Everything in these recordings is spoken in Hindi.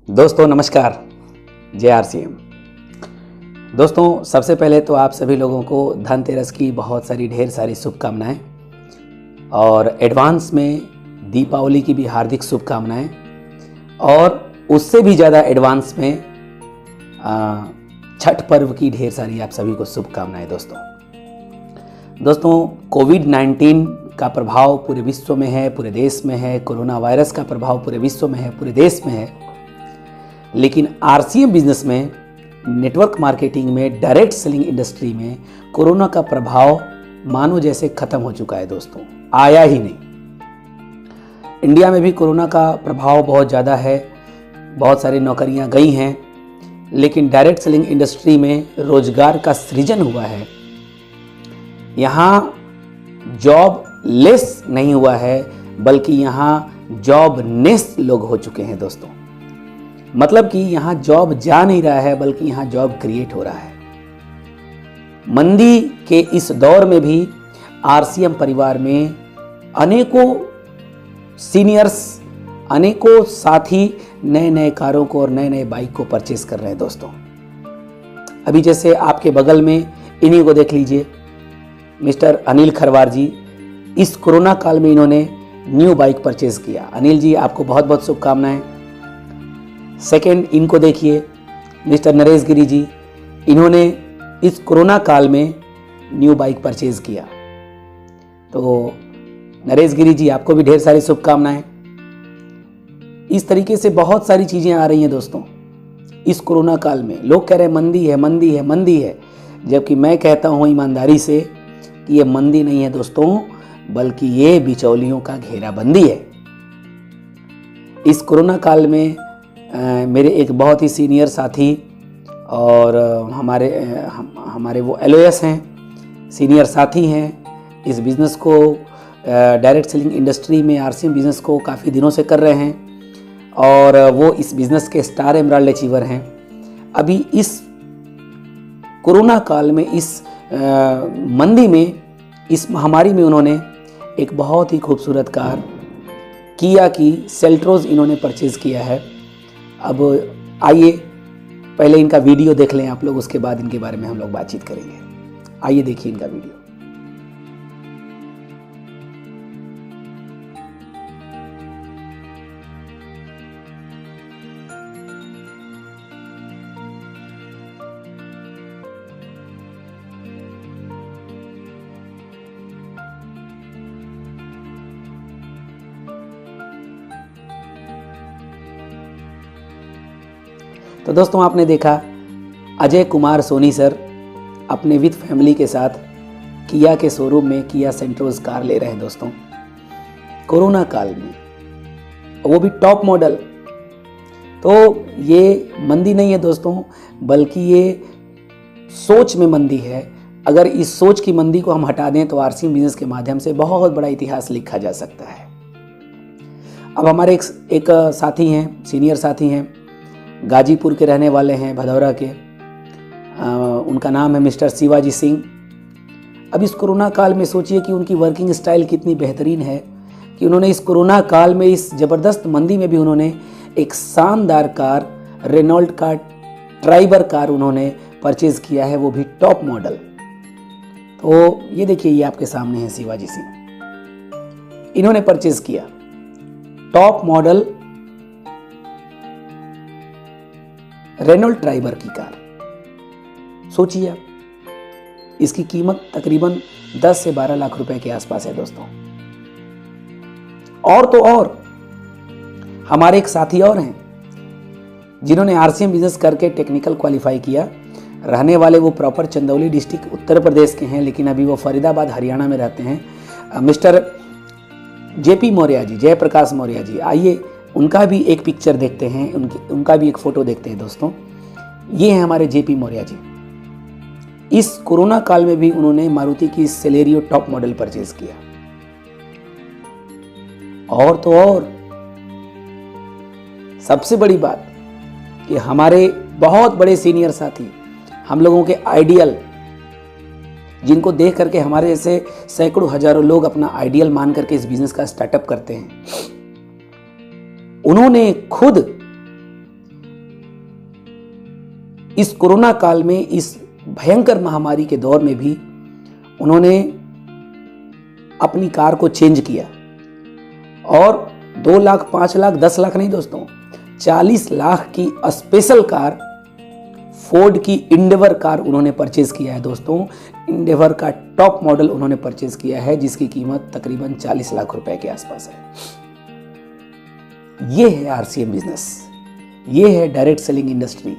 दोस्तों नमस्कार, जय आरसीएम। दोस्तों सबसे पहले तो आप सभी लोगों को धनतेरस की बहुत सारी ढेर सारी शुभकामनाएं और एडवांस में दीपावली की भी हार्दिक शुभकामनाएं और उससे भी ज़्यादा एडवांस में छठ पर्व की ढेर सारी आप सभी को शुभकामनाएं। दोस्तों कोविड-19 का प्रभाव पूरे विश्व में है, पूरे देश में है। कोरोना वायरस का प्रभाव पूरे विश्व में है, पूरे देश में है। लेकिन आरसीएम बिजनेस में, नेटवर्क मार्केटिंग में, डायरेक्ट सेलिंग इंडस्ट्री में कोरोना का प्रभाव मानो जैसे खत्म हो चुका है। दोस्तों आया ही नहीं। इंडिया में भी कोरोना का प्रभाव बहुत ज़्यादा है, बहुत सारी नौकरियां गई हैं, लेकिन डायरेक्ट सेलिंग इंडस्ट्री में रोजगार का सृजन हुआ है। यहाँ जॉब लेस नहीं हुआ है, बल्कि यहाँ जॉब नेस लोग हो चुके हैं। दोस्तों मतलब कि यहाँ जॉब जा नहीं रहा है, बल्कि यहाँ जॉब क्रिएट हो रहा है। मंदी के इस दौर में भी आरसीएम परिवार में अनेकों सीनियर्स, अनेकों साथी नए नए कारों को और नए नए बाइक को परचेस कर रहे हैं। दोस्तों अभी जैसे आपके बगल में इन्हीं को देख लीजिए, मिस्टर अनिल खरवार जी। इस कोरोना काल में इन्होंने न्यू बाइक परचेज किया। अनिल जी आपको बहुत बहुत शुभकामनाएं। सेकंड इनको देखिए, मिस्टर नरेश गिरी जी। इन्होंने इस कोरोना काल में न्यू बाइक परचेज किया। तो नरेश गिरी जी आपको भी ढेर सारी शुभकामनाएं। इस तरीके से बहुत सारी चीजें आ रही हैं। दोस्तों इस कोरोना काल में लोग कह रहे हैं मंदी है, मंदी है, मंदी है, जबकि मैं कहता हूं ईमानदारी से कि ये मंदी नहीं है दोस्तों, बल्कि ये बिचौलियों का घेराबंदी है। इस कोरोना काल में मेरे एक बहुत ही सीनियर साथी और हमारे वो एलओएस हैं, सीनियर साथी हैं। इस बिज़नेस को डायरेक्ट सेलिंग इंडस्ट्री में आरसीएम बिज़नेस को काफ़ी दिनों से कर रहे हैं और वो इस बिज़नेस के स्टार एमराल्ड अचीवर हैं। अभी इस कोरोना काल में, इस मंदी में, इस महामारी में उन्होंने एक बहुत ही खूबसूरत कार किया की सेल्ट्रोज इन्होंने परचेज़ किया है। अब आइए पहले इनका वीडियो देख लें आप लोग, उसके बाद इनके बारे में हम लोग बातचीत करेंगे। आइए देखिए इनका वीडियो। तो दोस्तों आपने देखा अजय कुमार सोनी सर अपने विद फैमिली के साथ किया के शोरूम में किया सेंट्रोज कार ले रहे हैं। दोस्तों कोरोना काल में, वो भी टॉप मॉडल। तो ये मंदी नहीं है दोस्तों, बल्कि ये सोच में मंदी है। अगर इस सोच की मंदी को हम हटा दें तो आरसीएम बिजनेस के माध्यम से बहुत बड़ा इतिहास लिखा जा सकता है। अब हमारे एक साथी हैं, सीनियर साथी हैं, गाजीपुर के रहने वाले हैं, भदौरा के। उनका नाम है मिस्टर शिवाजी सिंह। अब इस कोरोना काल में सोचिए कि उनकी वर्किंग स्टाइल कितनी बेहतरीन है कि उन्होंने इस कोरोना काल में, इस ज़बरदस्त मंदी में भी उन्होंने एक शानदार कार, रेनॉल्ट का ट्राइबर कार उन्होंने परचेज किया है, वो भी टॉप मॉडल। तो ये देखिए, ये आपके सामने है शिवाजी सिंह। इन्होंने परचेज किया टॉप मॉडल रेनॉल्ट ट्राइबर की कार। सोचिए आप, इसकी कीमत तकरीबन 10 से 12 लाख रुपए के आसपास है। दोस्तों और तो और हमारे एक साथी और हैं जिन्होंने आरसीएम बिजनेस करके टेक्निकल क्वालिफाई किया। रहने वाले वो प्रॉपर चंदौली डिस्ट्रिक्ट उत्तर प्रदेश के हैं, लेकिन अभी वो फरीदाबाद हरियाणा में रहते हैं। Mister JP Maurya ji, Jayaprakash Maurya ji. आइए उनका भी एक पिक्चर देखते हैं, उनका भी एक फोटो देखते हैं। दोस्तों ये हैं हमारे जेपी मौर्य जी। इस कोरोना काल में भी उन्होंने मारुति की सेलेरियो टॉप मॉडल परचेज किया। और तो और सबसे बड़ी बात कि हमारे बहुत बड़े सीनियर साथी, हम लोगों के आइडियल, जिनको देख करके हमारे जैसे सैकड़ों हजारों लोग अपना आइडियल मान करके इस बिजनेस का स्टार्टअप करते हैं, उन्होंने खुद इस कोरोना काल में, इस भयंकर महामारी के दौर में भी उन्होंने अपनी कार को चेंज किया और 2 लाख, 5 लाख, 10 लाख नहीं दोस्तों, 40 लाख की स्पेशल कार, फोर्ड की इंडेवर कार उन्होंने परचेज किया है दोस्तों। इंडेवर का टॉप मॉडल उन्होंने परचेज किया है जिसकी कीमत तकरीबन 40 लाख रुपए के आसपास है। ये है आरसीएम बिजनेस, ये है डायरेक्ट सेलिंग इंडस्ट्री।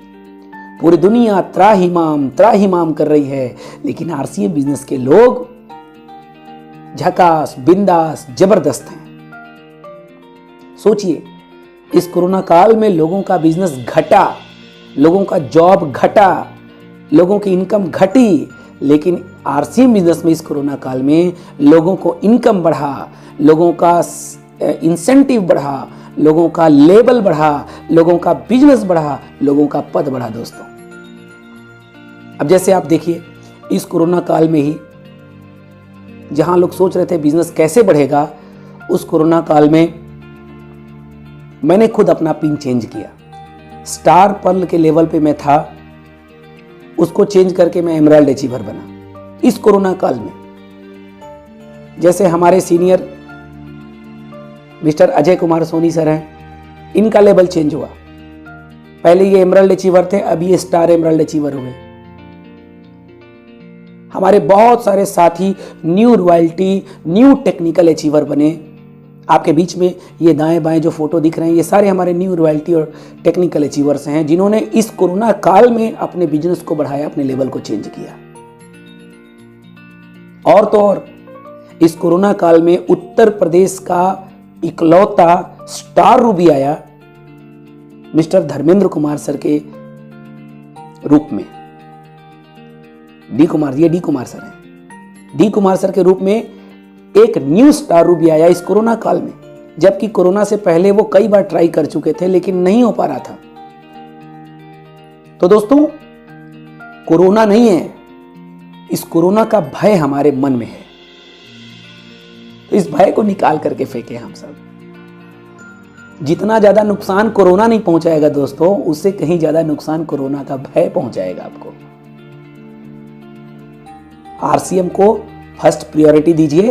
पूरी दुनिया त्राहिमाम कर रही है, लेकिन आरसीएम बिजनेस के लोग झकास, बिंदास, जबरदस्त हैं। सोचिए, इस कोरोना काल में लोगों का बिजनेस घटा, लोगों का जॉब घटा, लोगों की इनकम घटी, लेकिन आरसीएम बिजनेस में इस कोरोना काल में लोगों को इनकम बढ़ा, लोगों का इंसेंटिव बढ़ा, लोगों का लेवल बढ़ा, लोगों का बिजनेस बढ़ा, लोगों का पद बढ़ा दोस्तों। अब जैसे आप देखिए, इस कोरोना काल में ही जहां लोग सोच रहे थे बिजनेस कैसे बढ़ेगा, उस कोरोना काल में मैंने खुद अपना पिन चेंज किया। स्टार पर्ल के लेवल पे मैं था, उसको चेंज करके मैं एमराल्ड अचीवर बना इस कोरोना काल में। जैसे हमारे senior mister Ajay Kumar Soni sir हैं, इनका लेवल चेंज हुआ। पहले ये एमराल्ड अचीवर थे, अब ये स्टार एमराल्ड अचीवर हुए। हमारे बहुत सारे साथी new royalty, new technical achiever बने। आपके बीच में ये दाएं बाएं जो फोटो दिख रहे हैं, ये सारे हमारे न्यू रॉयल्टी और टेक्निकल अचीवर्स हैं जिन्होंने इस कोरोना काल में अपने बिजनेस को बढ़ाया, अपने लेवल को चेंज किया। और तो और इस कोरोना काल में उत्तर प्रदेश का इकलौता स्टार रूबी आया मिस्टर धर्मेंद्र कुमार सर के रूप में। डी कुमार सर हैं। डी कुमार सर के रूप में एक न्यू स्टार रूबी आया इस कोरोना काल में, जबकि कोरोना से पहले वो कई बार ट्राई कर चुके थे लेकिन नहीं हो पा रहा था। तो दोस्तों, कोरोना नहीं है, इस कोरोना का भय हमारे मन में है। तो इस भय को निकाल करके फेंके हम सब। जितना ज्यादा नुकसान कोरोना नहीं पहुंचाएगा दोस्तों, उससे कहीं ज्यादा नुकसान कोरोना का भय पहुंचाएगा आपको। आरसीएम को फर्स्ट प्रायोरिटी दीजिए,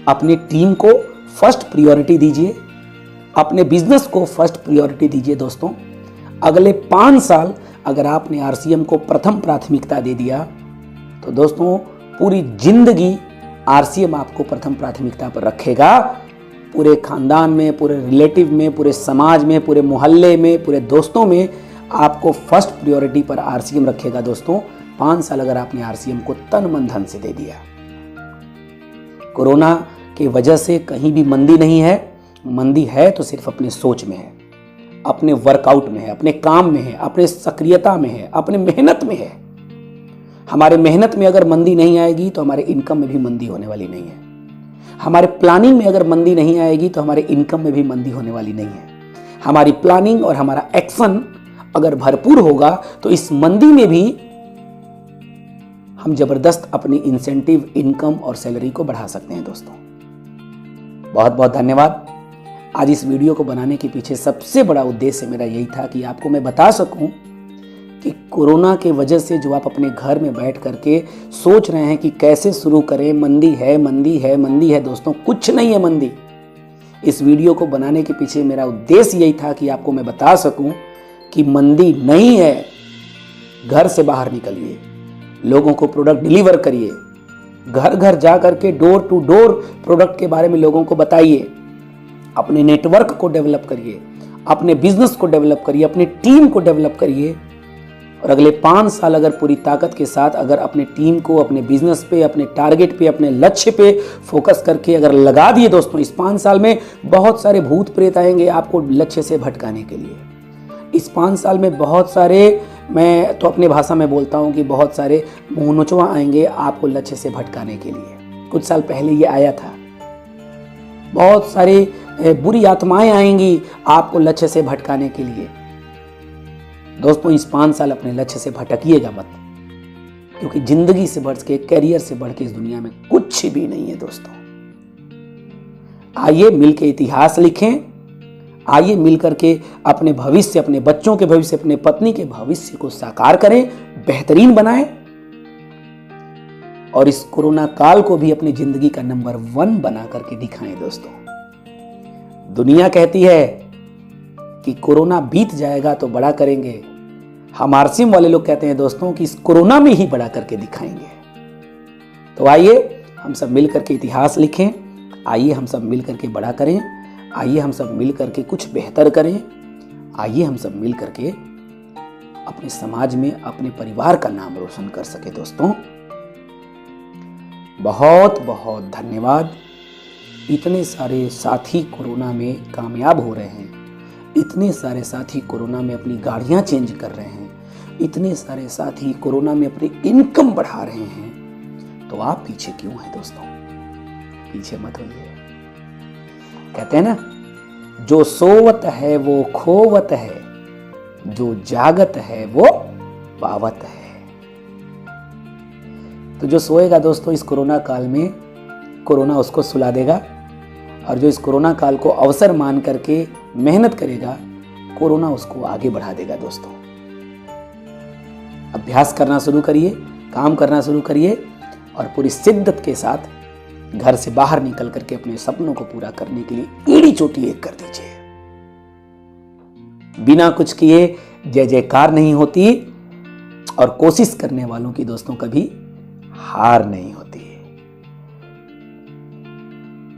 अपनी टीम को फर्स्ट प्रायोरिटी दीजिए, अपने बिजनेस को फर्स्ट प्रायोरिटी दीजिए दोस्तों। अगले 5 साल अगर आपने आरसीएम को प्रथम प्राथमिकता दे दिया तो दोस्तों पूरी जिंदगी आरसीएम आपको प्रथम प्राथमिकता पर रखेगा। पूरे खानदान में, पूरे रिलेटिव में, पूरे समाज में, पूरे मोहल्ले में, पूरे दोस्तों में आपको फर्स्ट प्रायोरिटी पर आरसीएम रखेगा दोस्तों। 5 साल अगर आपने आरसीएम को तन मन धन से दे दिया। कोरोना की वजह से कहीं भी मंदी नहीं है। मंदी है तो सिर्फ अपने सोच में है, अपने वर्कआउट में है, अपने काम में है, अपने सक्रियता में है, अपने मेहनत में है। हमारे मेहनत में अगर मंदी नहीं आएगी तो हमारे इनकम में भी मंदी होने वाली नहीं है। हमारे प्लानिंग में अगर मंदी नहीं आएगी तो हमारे इनकम में भी मंदी होने वाली नहीं है। हमारी प्लानिंग और हमारा एक्शन अगर भरपूर होगा तो इस मंदी में भी हम जबरदस्त अपनी इंसेंटिव, इनकम और सैलरी को बढ़ा सकते हैं दोस्तों। बहुत बहुत धन्यवाद। आज इस वीडियो को बनाने के पीछे सबसे बड़ा उद्देश्य मेरा यही था कि आपको मैं बता सकूं कि कोरोना के वजह से जो आप अपने घर में बैठ करके सोच रहे हैं कि कैसे शुरू करें, मंदी है, मंदी है, मंदी है, दोस्तों कुछ नहीं है मंदी। इस वीडियो को बनाने के पीछे मेरा उद्देश्य यही था कि आपको मैं बता सकूं कि मंदी नहीं है। घर से बाहर निकलिए, लोगों को प्रोडक्ट डिलीवर करिए, घर घर जा करके डोर टू डोर प्रोडक्ट के बारे में लोगों को बताइए, अपने नेटवर्क को डेवलप करिए, अपने बिजनेस को डेवलप करिए, अपनी टीम को डेवलप करिए। और अगले 5 साल अगर पूरी ताकत के साथ अगर अपने टीम को, अपने बिजनेस पे, अपने टारगेट पे, अपने लक्ष्य पे फोकस करके अगर लगा दिए दोस्तों, इस 5 साल में बहुत सारे भूत प्रेत आएंगे आपको लक्ष्य से भटकाने के लिए। इस 5 साल में बहुत सारे, मैं तो अपने भाषा में बोलता हूँ कि बहुत सारे मुँहनुचवा आएंगे आपको लक्ष्य से भटकाने के लिए। कुछ साल पहले ये आया था। बहुत सारी बुरी आत्माएं आएंगी आपको लक्ष्य से भटकाने के लिए। दोस्तों इस 5 साल अपने लक्ष्य से भटकिएगा मत, क्योंकि जिंदगी से बढ़ के, कैरियर से बढ़ के इस दुनिया में कुछ भी नहीं है दोस्तों। आइए मिलके इतिहास लिखें, आइए मिलकर के अपने भविष्य, अपने बच्चों के भविष्य, अपने पत्नी के भविष्य को साकार करें, बेहतरीन बनाएं और इस कोरोना काल को भी अपनी जिंदगी का नंबर 1 बना करके दिखाएं दोस्तों। दुनिया कहती है कि कोरोना बीत जाएगा तो बड़ा करेंगे, हम आरसीएम वाले लोग कहते हैं दोस्तों कि इस कोरोना में ही बड़ा करके दिखाएंगे। तो आइए हम सब मिल करके इतिहास लिखें, आइए हम सब मिल करके बड़ा करें, आइए हम सब मिल करके कुछ बेहतर करें, आइए हम सब मिल करके अपने समाज में, अपने परिवार का नाम रोशन कर सके दोस्तों। बहुत बहुत धन्यवाद। इतने सारे साथी कोरोना में कामयाब हो रहे हैं, इतने सारे साथी कोरोना में अपनी गाड़ियां चेंज कर रहे हैं, इतने सारे साथी कोरोना में अपनी इनकम बढ़ा रहे हैं, तो आप पीछे क्यों हैं दोस्तों? पीछे मत होइए। कहते हैं ना, जो सोवत है वो खोवत है, जो जागत है वो पावत है। तो जो सोएगा दोस्तों इस कोरोना काल में, कोरोना उसको सुला देगा, और जो इस कोरोना काल को अवसर मान करके मेहनत करेगा, कोरोना उसको आगे बढ़ा देगा दोस्तों। अभ्यास करना शुरू करिए, काम करना शुरू करिए और पूरी शिद्दत के साथ घर से बाहर निकल करके अपने सपनों को पूरा करने के लिए एड़ी चोटी एक कर दीजिए। बिना कुछ किए जय जयकार नहीं होती, और कोशिश करने वालों की दोस्तों कभी हार नहीं होती।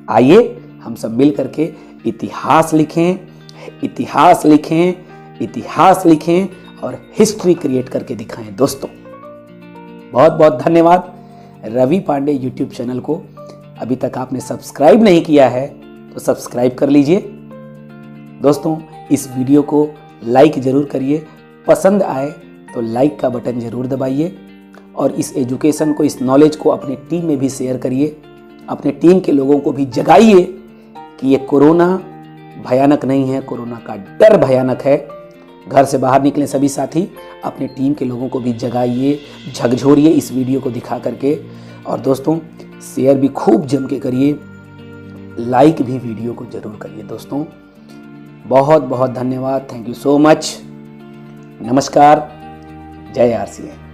आइए हम सब मिल करके इतिहास लिखें, इतिहास लिखें, इतिहास लिखें और हिस्ट्री क्रिएट करके दिखाएं दोस्तों। बहुत बहुत धन्यवाद। रवि पांडे यूट्यूब चैनल को अभी तक आपने सब्सक्राइब नहीं किया है तो सब्सक्राइब कर लीजिए दोस्तों। इस वीडियो को लाइक जरूर करिए, पसंद आए तो लाइक का बटन जरूर दबाइए, और इस एजुकेशन को, इस नॉलेज को अपने टीम में भी शेयर करिए। अपने टीम के लोगों को भी जगाइए कि ये कोरोना भयानक नहीं है, कोरोना का डर भयानक है। घर से बाहर निकले सभी साथी, अपने टीम के लोगों को भी जगाइए, झकझोरिए इस वीडियो को दिखा करके। और दोस्तों शेयर भी खूब जम के करिए, लाइक भी वीडियो को जरूर करिए दोस्तों। बहुत बहुत धन्यवाद। Thank you so much. नमस्कार। जय आरसीएम।